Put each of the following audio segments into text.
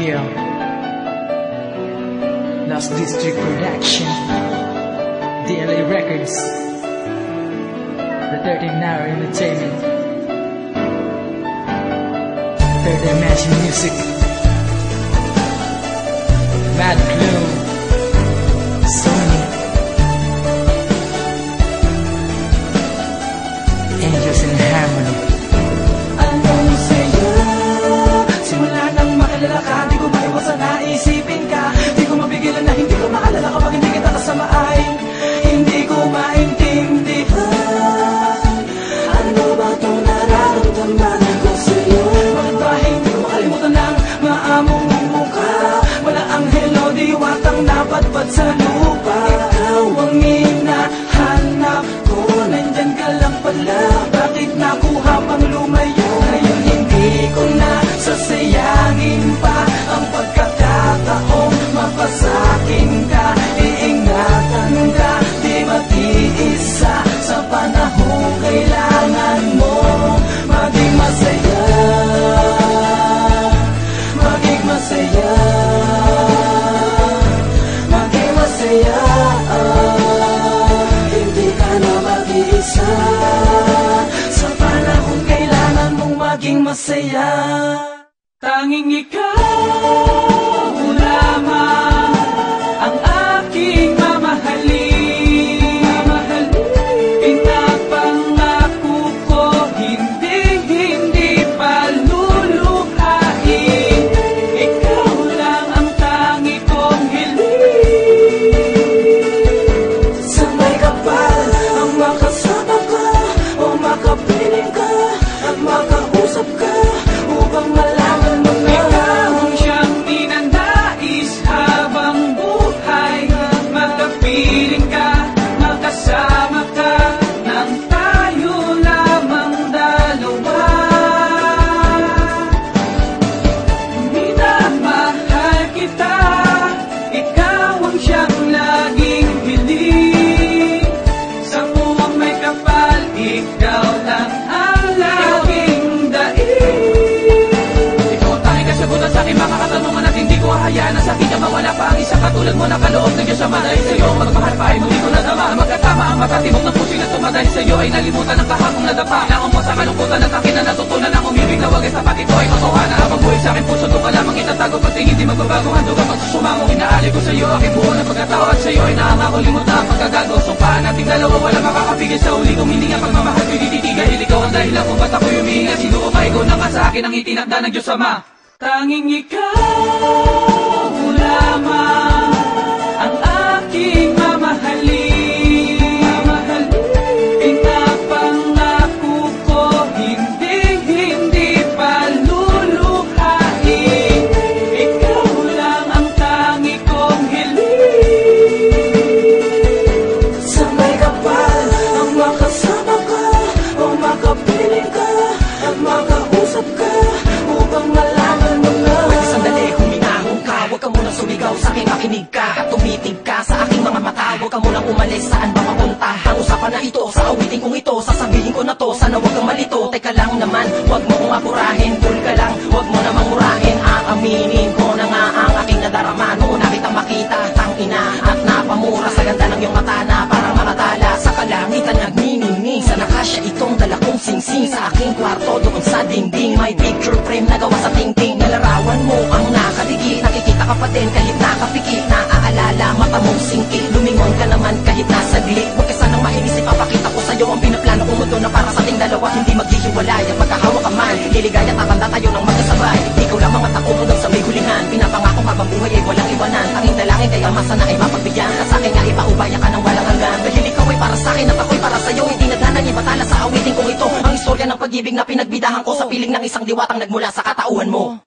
Yeah, Lost District Production, DLA Records, The 13th Hour Entertainment, Third Dimension Music, Bad Clue, Sony, Angels in Harmony. Anong sa'yo? Simula nang makilala ka, di ko maiwasan na isipin ka. Di ko mapigilan na hindi ko maalala kapag hindi kita kasamain. Hindi ko maintindihan ano ba itong nararamdaman ko sa'yo. Bakit ba hindi ko makalimutan ang maamong mukha? Wala ang hello, diwatang napadpad sa lupa. Ikaw ang hinahanap ko, nandyan ka lang pala. Bakit nakuha pang lumayo? Ngayon hindi ko na sasayangin pa ang pagkakataong mapasakin ka. Iingatan ka, di mag-iisa sa panahong kailangan mo. Maging masaya, maging masaya, maging masaya. Hindi ka na mag-iisa sa panahong kailangan mong maging masaya. Tanging ikaw lamang ang aking mamahalin. Pinapangako ko hindi paluluhain. Ikaw lang ang tangi kong hiling. Sa may kapal ang makasama ka o makapiling ka at makausap ka upang malaman mo na ikaw ang siyang ninanais habang buhay. Makapiling ka, makasama ka, nang tayo lamang dalawa. Minamahal kita, ikaw ang siyang laging hiling. Sa puwang may kapal, ikaw lang ang laging daig. Ikaw ang tanging kasagutan sa aking mga katanungan at hindi ko hahayaan na sa akin na mawala pa ang isang katulad mo na kaloob ng Diyos Ama. Dahil sa'yo magmahal pa ay muli ko nadama. Magkatama ang matatibok ng puso'y natuma. Dahil sa'yo ay nalimutan ang kahapong nadapa. Kailangan mo sa kalungkutan at akin na natutunan ang umibig na wag ay sapat. Ito ay matuhana habang buhay sa akin puso doon ka lamang itatago. Pagtingin di magbabago, handog ang pagsusumamo. Inaali ko sa'yo aking buo na pagkatao at sa'yo ay naangako limutan ang pagkagago. Sumpaan nating dalawa wala makakapigil sa uli kong hininga. Pagmamahal ko'y dititigil dahil ikaw ang dahilan kung ba't ako'y humihinga. Siguro pa ikaw na nga sa akin ang itinakda ng Diyos Ama. Tanging ikaw lamang ang aking mamahalin. Pinapangako ko hindi paluluhain. Ikaw lang ang tangi kong hiling. Sa may kapal ang makasama ka o makapiling ka at makausap ka upang malaman mo na. Pwede sandali huminahon ka, huwag ka munang sumigaw sa akin, makinig ka at tumitig ka sa aking mga mata. Huwag ka munang umalis, saan ba mapunta? Ang usapan na ito, sa awitin kong ito, sasabihin ko na to, sana huwag kang malito. Teka lang naman, huwag mo kong apurahin, cool ka lang, huwag mo namang murahin. Aaminin ko na nga ang aking nadarama noon na kitang makita, tangina at napamura sa ganda ng iyong mata na parang makatala sa kalangitan nagniningning. Sa nakasya itong dala kong singsing sa aking kwarto doon sa dingding. May picture frame na gawa sa tingting. Nalarawan mo ang nakadikit, nakikita ka pa din kahit nakapikit. Naaalala mata mong singkit, lumingon ka naman kahit nasa glit. Huwag ka sanang mainis, ipapakita ko sa'yo ang pinaplano kong mundo na para sa ating dalawa hindi maghihiwalay. At magkahawak ka man, liligaya tatanda tayo ng magkasabay. Ikaw lamang at ako hanggang sa may hulingan. Pinapangako habang buhay ay walang iwanan. Tanging dalangin kaya masana ay mapagbigyan ka sa akin nga ipaubaya ka ng walang hanggan. Dahil ikaw ay para sa akin at ako'y para sa'yo. Hindi nadhanan iba tala sa awitin kong ito. Ang istorya ng pag-ibig na pinagbidahan ko sa piling ng isang diwatang nagmula sa katauhan mo.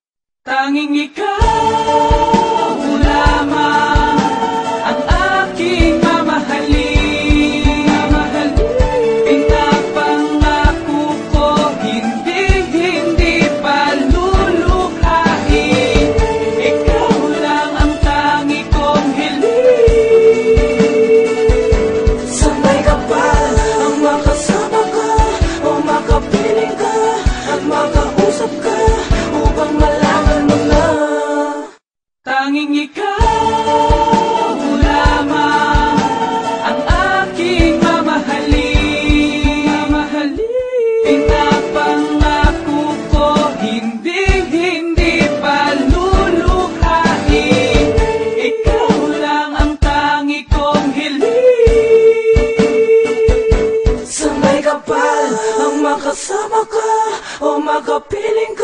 Tanging ikaw lamang ang aking mamahalin. Pinapangako ko hindi paluluhain. Ikaw lang ang tangi kong hiling. Sa may kapal ang makasama ka o makapiling ka at makausap ka upang malaman mo na makasama ka o makapiling ka.